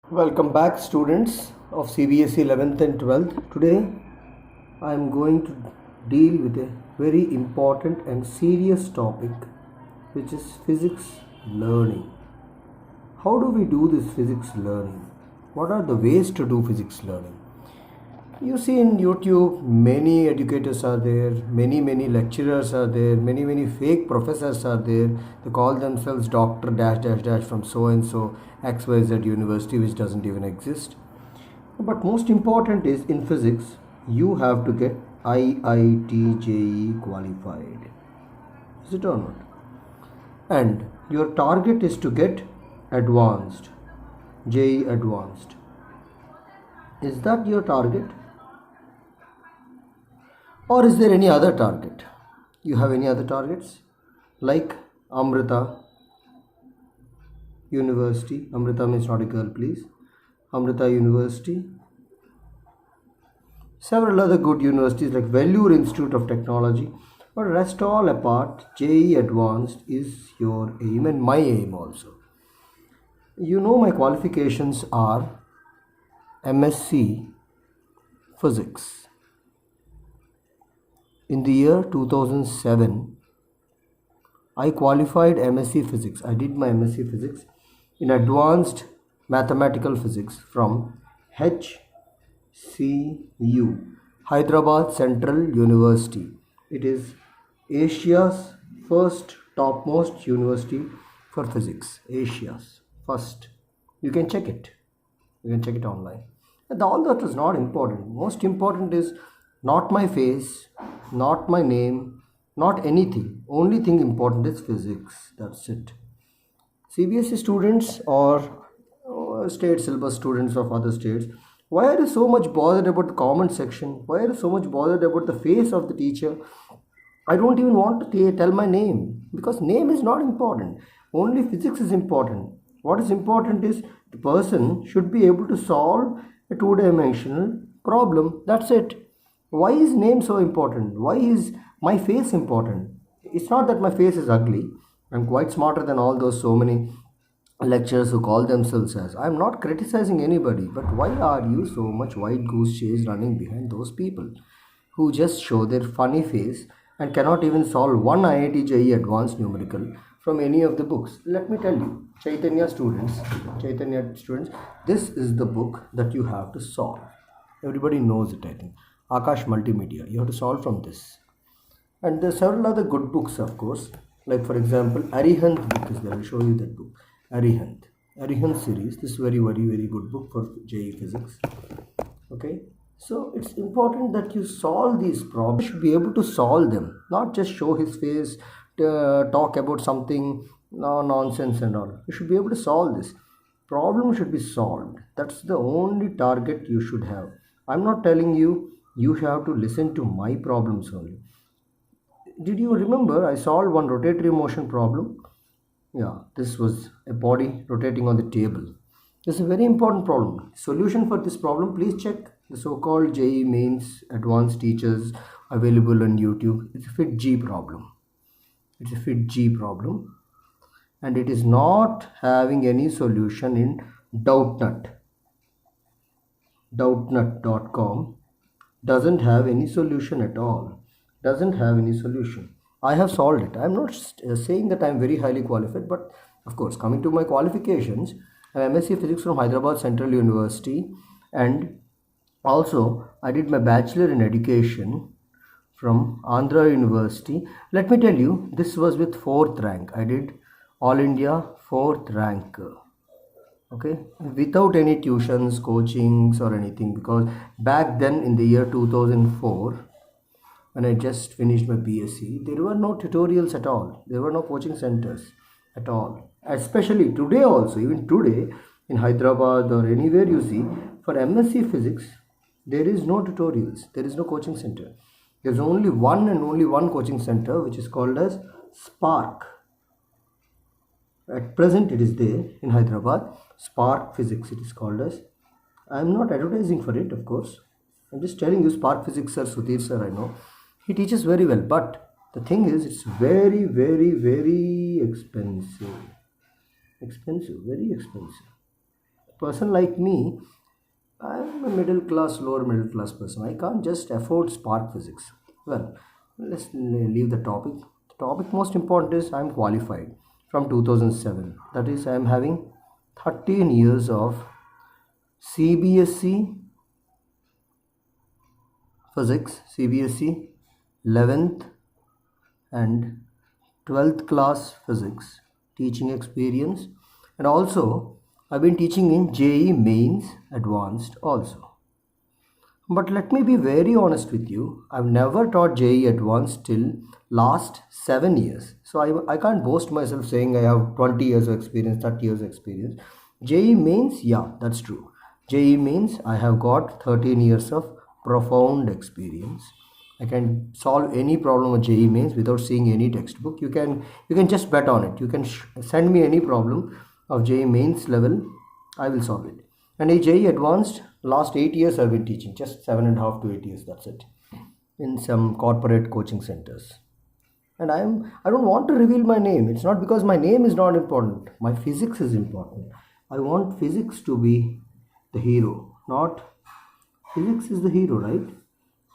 Welcome back, students of CBSE 11th and 12th. Today I am going to deal with a very important and serious topic, which is physics learning. How do we do this physics learning? What are the ways to do physics learning? You see in YouTube, many educators are there, many lecturers are there, many fake professors are there. They call themselves Doctor dash dash dash from so and so XYZ university, which doesn't even exist. But most important is in physics, you have to get IIT JEE qualified. Is it or not? And your target is to get advanced, JEE advanced. Is that your target? Or is there any other target? You have any other targets? Like Amrita University. Amrita means not a girl, please. Amrita University. Several other good universities like Vellore Institute of Technology. But rest all apart, JEE Advanced is your aim and my aim also. You know my qualifications are MSc Physics. In the year 2007, I qualified MSc Physics. I did my MSc Physics in Advanced Mathematical Physics from HCU, Hyderabad Central University. It is Asia's first topmost university for physics. Asia's first. You can check it. You can check it online. And all that is not important. Most important is not my face, not my name, not anything. Only thing important is physics. That's it. CBSE students or state syllabus students of other states, why are you so much bothered about the comment section? Why are you so much bothered about the face of the teacher? I don't even want to tell my name, because name is not important. Only physics is important. What is important is the person should be able to solve a two-dimensional problem. That's it. Why is name so important? Why is my face important? It's not that my face is ugly. I'm quite smarter than all those so many lecturers who call themselves as. I'm not criticizing anybody, but why are you so much white goose chase running behind those people who just show their funny face and cannot even solve one IIT JEE advanced numerical from any of the books? Let me tell you, Chaitanya students, this is the book that you have to solve. Everybody knows it, I think. Akash Multimedia. You have to solve from this. And there are several other good books, of course. Like for example, Arihant book is there. I will show you that book. Arihant series. This is very good book for JEE Physics. Okay. So it's important that you solve these problems. You should be able to solve them, not just show his face, talk about something, no nonsense and all. You should be able to solve this. Problem should be solved. That's the only target you should have. I'm not telling you have to listen to my problems only. Did you remember I solved one rotatory motion problem? Yeah, this was a body rotating on the table. This is a very important problem. Solution for this problem, please check the so-called JEE Mains Advanced Teachers available on YouTube. It's a fit G problem. It's a fit G problem. And it is not having any solution in Doubtnut. Doubtnut.com doesn't have any solution at all. Doesn't have any solution. I have solved it. I'm not saying that I'm very highly qualified, but of course, coming to my qualifications, I'm MSc Physics from Hyderabad Central University, and also I did my bachelor in education from Andhra University. Let me tell you, this was with 4th rank. I did All India 4th rank. Okay, without any tuitions, coachings or anything, because back then in the year 2004, when I just finished my BSc, there were no tutorials at all. There were no coaching centers at all. Especially today also, even today in Hyderabad or anywhere you see, for MSc Physics, there is no tutorials. There is no coaching center. There's only one and only one coaching center, which is called as Spark. At present it is there in Hyderabad. Spark Physics it is called as. I am not advertising for it, of course. I'm just telling you, Spark Physics sir, Sudhir sir, I know. He teaches very well, but the thing is, it's very expensive. Very expensive. person like me, I'm a middle class, lower middle class person. I can't just afford Spark Physics. Well, let's leave the topic. The topic most important is I'm qualified from 2007. That is, I'm having 13 years of CBSE Physics, CBSE 11th and 12th class Physics teaching experience, and also I've been teaching in JEE Mains Advanced also. But let me be very honest with you, I've never taught JEE Advanced till last 7 years. So I can't boast myself saying I have 20 years of experience, 30 years of experience. JEE Mains, yeah, that's true. JEE Mains, I have got 13 years of profound experience. I can solve any problem of JEE Mains without seeing any textbook. You can just bet on it. You can send me any problem of JEE Mains level, I will solve it. And a JEE Advanced, last 8 years I've been teaching, just 7.5 to 8 years, that's it, in some corporate coaching centers. And I don't want to reveal my name. It's not because my name is not important. My physics is important. I want physics to be the hero, not physics is the hero, right?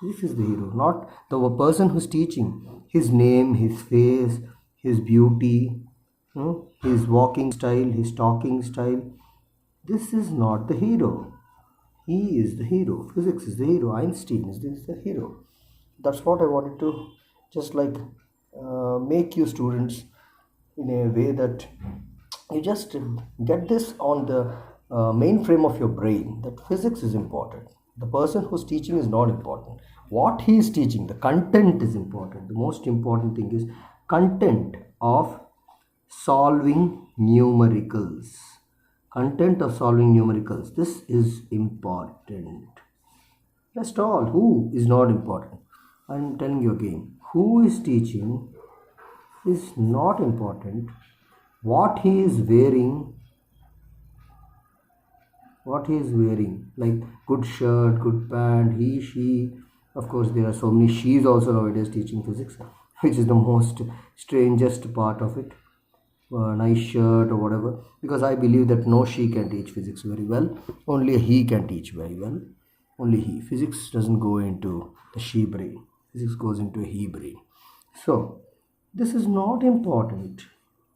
Physics is the hero, not the person who's teaching. His name, his face, his beauty, his walking style, his talking style. This is not the hero. He is the hero. Physics is the hero. Einstein is the hero. That's what I wanted to just like make you students in a way that you just get this on the mainframe of your brain that physics is important. The person who's teaching is not important. What he is teaching, the content is important. The most important thing is content of solving numericals. Content of solving numericals. This is important. Rest all. Who is not important? I'm telling you again. Who is teaching is not important. What he is wearing, like good shirt, good pant, he, she. Of course, there are so many she's also nowadays teaching physics, which is the most strangest part of it. Nice shirt or whatever, because I believe that no she can teach physics very well, only he can teach very well, only he. Physics doesn't go into the she brain, physics goes into a he brain. So this is not important.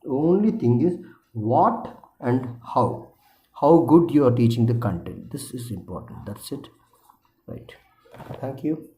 The only thing is what and how good you are teaching the content. This is important. That's it, right? Thank you.